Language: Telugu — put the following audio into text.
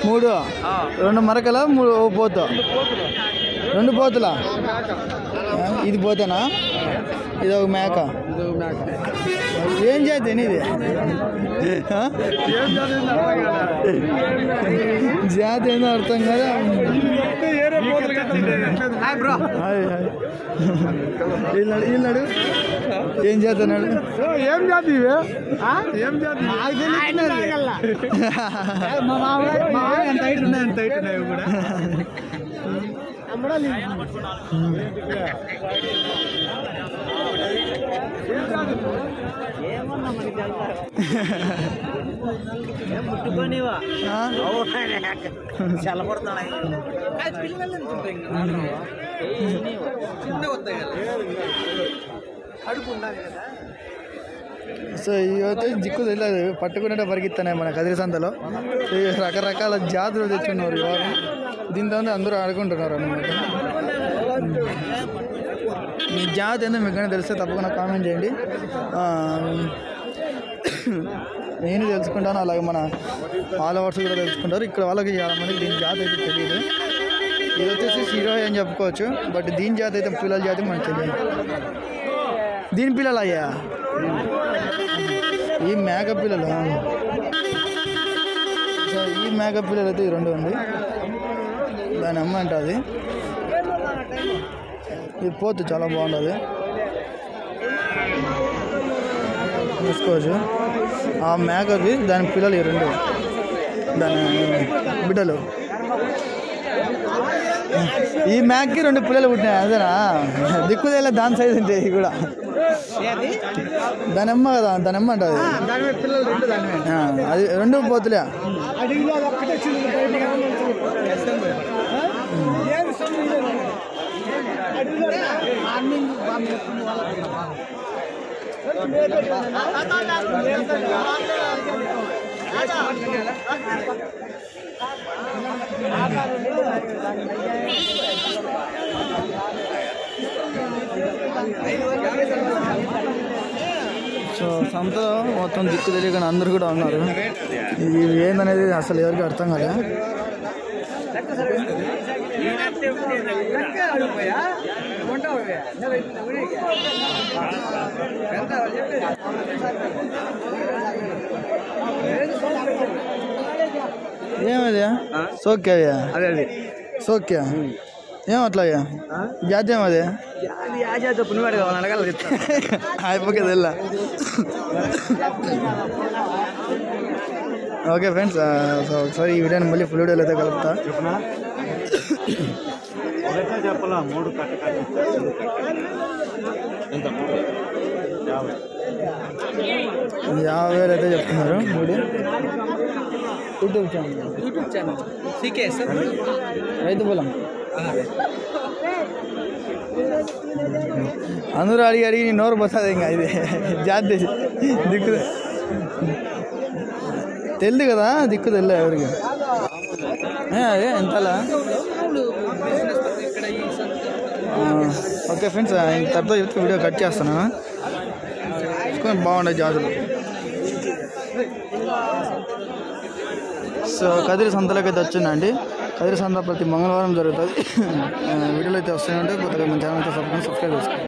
మూడు 2 మరకల 3 పోతు 2 పోతులా ఇది పోతేనా ఇది ఒక మేక ఏం జాతి ఇది జాతి ఏందో అర్థం కదా వీళ్ళడు ఏం జాతి అన్నాడు ఏం జాతి ఇవే ఏం జాతి ఎంత హైట్ ఉన్నాయి కూడా ముట్టుకోనివా చల్లబడుతున్నాయి సో ఇవైతే జిక్కు తెలియదు పట్టుకునే పరిగెత్తున్నాయి మన కదిరి సంతలో రకరకాల జాతులు తెచ్చున్నారు ఇవాళ దీంతో అందరూ ఆడుకుంటున్నారు అన్నమాట మీ జాతి ఏందో మీకు కానీ తెలిస్తే తప్పకుండా కామెంట్ చేయండి నేను తెలుసుకుంటాను అలాగే మన ఫాలోవర్స్ కూడా తెలుసుకుంటారు ఇక్కడ వాళ్ళకి చాలా మందికి దీని జాతి అయితే తెలియదు ఇది వచ్చేసి హీరో అని చెప్పుకోవచ్చు బట్ దీని జాతి అయితే పిల్లల జాతి మనకు తెలియదు దీని పిల్లలు అయ్యా ఈ మేక పిల్లలు సో ఈ మేక పిల్లలు అయితే ఈ 2 ఉంది దాని అమ్మ అంటుంది ఇది పోతు చాలా బాగుంటుంది చూసుకోవచ్చు ఆ మేకకి దాని పిల్లలు ఈ 2 దాని బిడ్డలు ఈ మేకకి 2 పిల్లలు పుట్టినాయి అదేనా దిక్కుదేలా దాని సైజ్ ఉంటే కూడా దాని అమ్మ కదా దాని అమ్మ అంటది అది 2 పోతులే సో సంత మొత్తం దిక్కు తెలియక అందరూ కూడా ఉన్నారు ఇది ఏందనేది అసలు ఎవరికి అర్థం కాలే ఏమది సోక్యా అదే సోక్యా ఏం అట్లాగా జాతి ఏమది అయిపోకే తెల్లా ఓకే ఫ్రెండ్స్ సో ఒకసారి ఈ వీడియోని మళ్ళీ ఫుల్ వీడియోలో అయితే కలుపుతా చెప్పాలా 3 50,000 అయితే చెప్తున్నారు యూట్యూబ్ ఛానల్ రైతు పొలం అందరూ అడిగి అడిగి నోరు పోతుంది ఇంకా ఇది జాతి దిక్కు తెలియదు కదా దిక్కు తెలియదు ఎవరికి అదే ఎంతలా ఓకే ఫ్రెండ్స్ తర్వాత చెప్తే వీడియో కట్ చేస్తాను బాగుండే జాతులు సో కదిరి సంతలోకి అయితే వచ్చిందండి కదిరి సంత ప్రతి మంగళవారం జరుగుతుంది వీడియోలు అయితే వస్తాయంటే కొత్తగా మన ఛానల్ అయితే సబ్స్క్రైబ్ చేసుకోండి